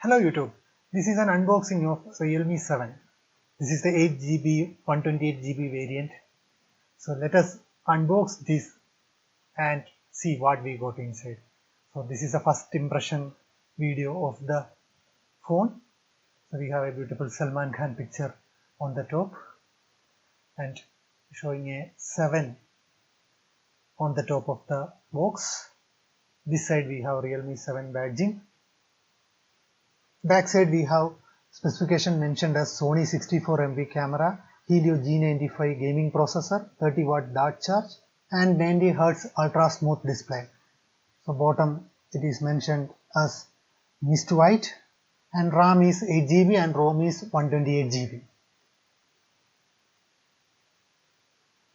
Hello YouTube, this is an unboxing of Realme 7. This is the 8GB 128GB variant. So let us unbox this and see what we got inside. So this is a first impression video of the phone. So we have a beautiful Salman Khan picture on the top and showing a 7 on the top of the box. This side we have Realme 7 badging. Back side we have specification mentioned as Sony 64MP camera, Helio G95 gaming processor, 30W dart charge and 90Hz ultra smooth display. So bottom it is mentioned as mist white and RAM is 8GB and ROM is 128GB.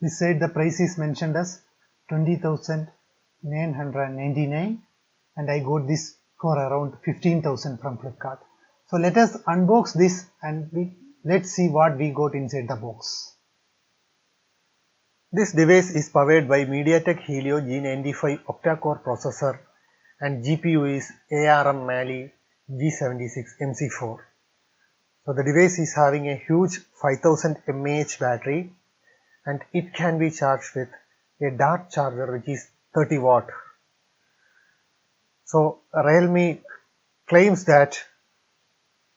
This side the price is mentioned as 20,999 and I got this for around 15,000 from Flipkart. So let us unbox this and let's see what we got inside the box. This device is powered by MediaTek Helio G95 octa-core processor and GPU is ARM Mali G76 MC4. So the device is having a huge 5000 mAh battery and it can be charged with a dart charger which is 30W. So Realme claims that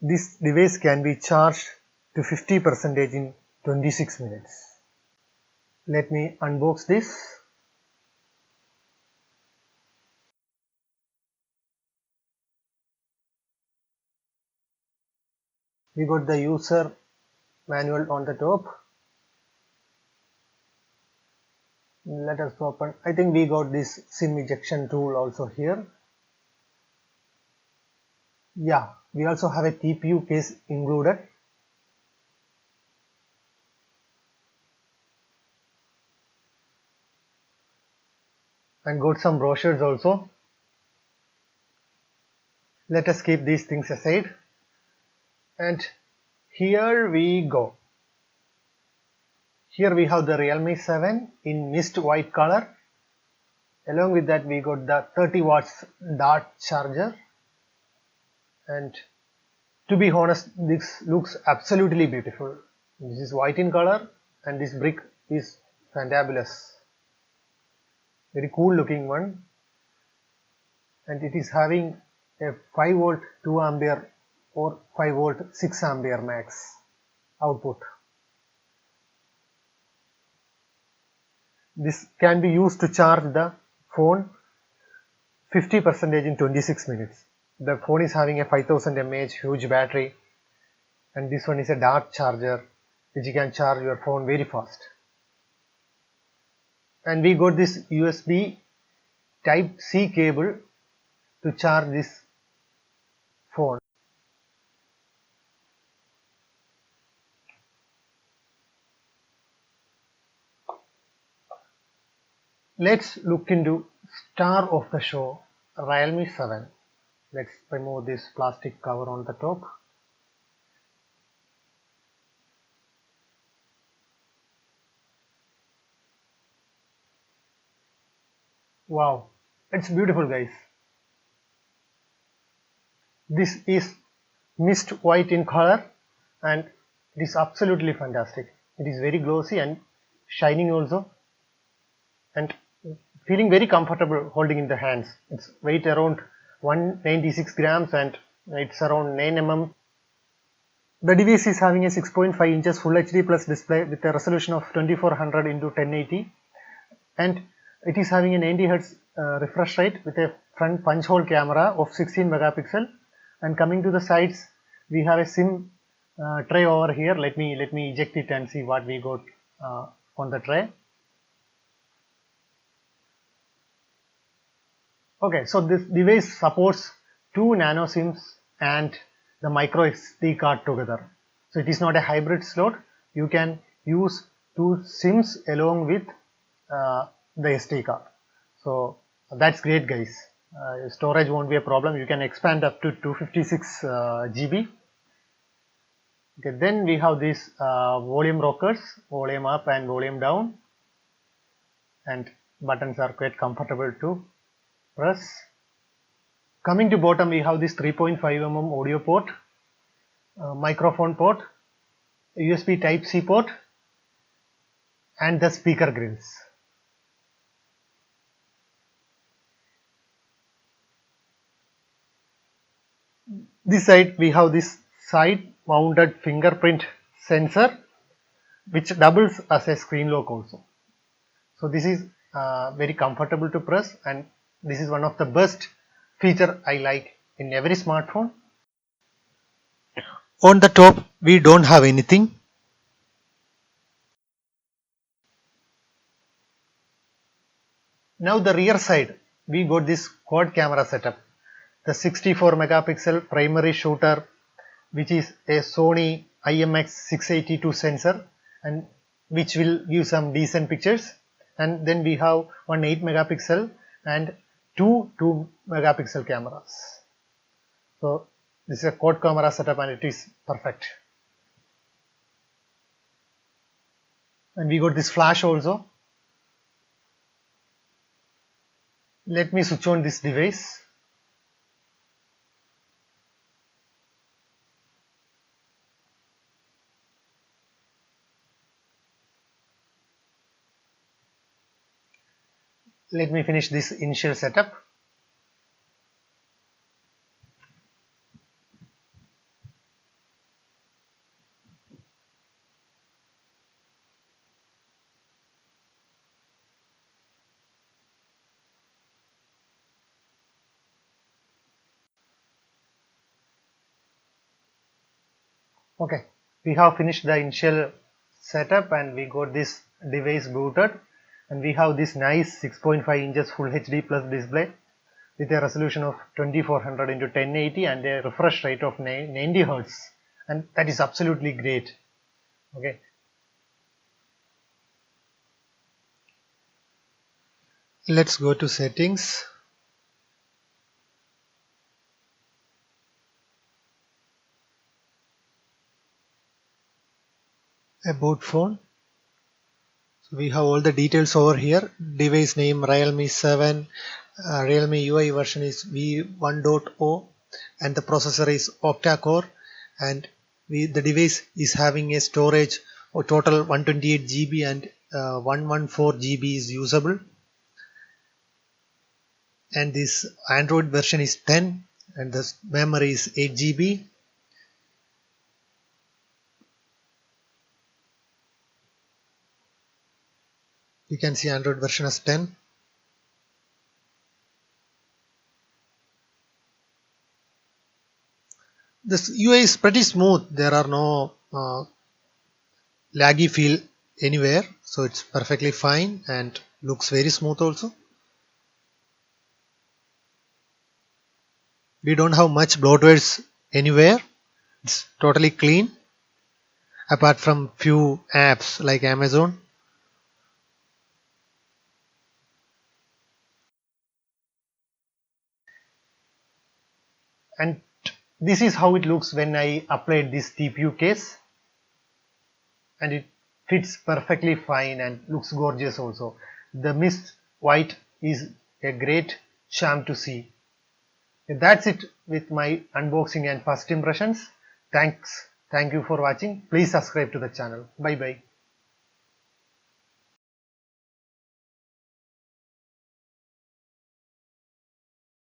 this device can be charged to 50% in 26 minutes. Let me unbox this. We got the user manual on the top. Let us open. I think we got this SIM ejection tool also here. Yeah, we also have a TPU case included. And got some brochures also. Let us keep these things aside. And here we go. Here we have the Realme 7 in mist white color. Along with that we got the 30W dart charger. And to be honest, this looks absolutely beautiful. This is white in color and this brick is fantabulous. Very cool looking one. And it is having a 5V 2A or 5V 6A max output. This can be used to charge the phone 50% in 26 minutes. The phone is having a 5000 mAh huge battery and this one is a dart charger which you can charge your phone very fast. And we got this USB type C cable to charge this phone. Let's look into star of the show, Realme 7. Let's remove this plastic cover on the top. Wow, it's beautiful guys. This is mist white in color and it is absolutely fantastic. It is very glossy and shining also and feeling very comfortable holding in the hands. It's weight around 196 grams and it's around 9 mm. The device is having a 6.5 inches Full HD Plus display with a resolution of 2400 into 1080 and it is having a 90Hz refresh rate with a front punch hole camera of 16 megapixel. And coming to the sides, we have a SIM tray over here. Let me eject it and see what we got on the tray. Okay, so this device supports 2 nano SIMs and the micro SD card together. So it is not a hybrid slot. You can use 2 SIMs along with the SD card. So that's great guys. Storage won't be a problem. You can expand up to 256 GB. Okay, then we have these volume rockers, volume up and volume down, and buttons are quite comfortable to press. Coming to bottom, we have this 3.5mm audio port, microphone port, USB Type-C port, and the speaker grills. This side we have this side mounted fingerprint sensor which doubles as a screen lock also. So this is very comfortable to press, and this is one of the best feature I like in every smartphone. On the top we don't have anything. Now the rear side we got this quad camera setup. The 64 megapixel primary shooter, which is a Sony IMX682 sensor, and which will give some decent pictures. And then we have one 8 megapixel and two 2 megapixel cameras. So this is a quad camera setup and it is perfect. And we got this flash also. Let me switch on this device. Let me finish this initial setup. Okay, we have finished the initial setup and we got this device booted, and we have this nice 6.5 inches Full HD plus display with a resolution of 2400 into 1080 and a refresh rate of 90 Hz, and that is absolutely great. Okay, let's go to settings. About phone. So we have all the details over here. Device name Realme 7, Realme UI version is V1.0, and the processor is octa-core, and the device is having a storage of total 128 GB and 114 GB is usable, and this Android version is 10 and the memory is 8 GB. You can see Android version as 10. This UI is pretty smooth. There are no laggy feel anywhere, so it's perfectly fine and looks very smooth also. We don't have much bloatwares anywhere. It's totally clean apart from few apps like Amazon. And this is how it looks when I applied this TPU case, and it fits perfectly fine and looks gorgeous also. The mist white is a great charm to see. That's it with my unboxing and first impressions. Thank you for watching. Please subscribe to the channel. Bye bye.